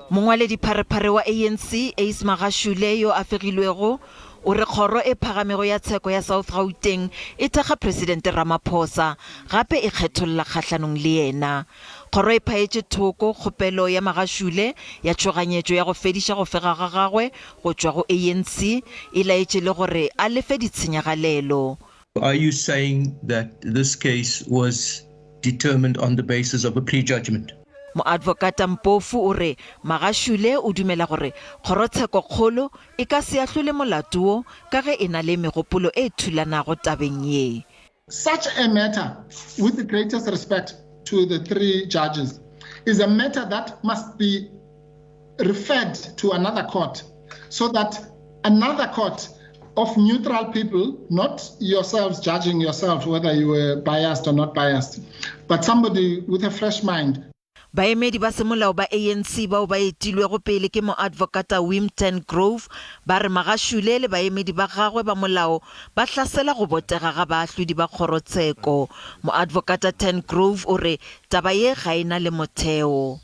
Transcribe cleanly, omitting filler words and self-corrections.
Mongwaledi pharephare wa ANC Ace Magashule yo a fegilwego o re kgoro e phagamego ya tsheko ya South Gauteng e thekga President Ramaphosa gape e kgetholla kgahlanong le yena. Kgoro e phaetše thoko kgopelo ya Magashule ya tšhoganyetšo ya go fediša go fega ga gagwe go tšwa go ANC e laetše le gore a lefe ditshenyagalelo. Are you saying that this case was determined on the basis of a plea judgment? Moadvokata Mpofu o re Magashule o dumela gore kgorotsheko kgolo e ka se ahlole molato ka ge e na le megopolo e thulanago tabeng ye. Such a matter, with the greatest respect to the three judges, is a matter that must be referred to another court so that another court of neutral people, not yourselves judging yourself whether you were biased or not biased, but somebody with a fresh mind. Baemedi ba semolao ba ANC bao ba etilwego pele ke moadvokata Wim ten Grove ba re Magashule le baemedi ba gagwe ba molao ba hlasela go botega ga baahlodi ba kgorotsheko. Moadvokata ten Grove o re taba ye ga ena le motheo.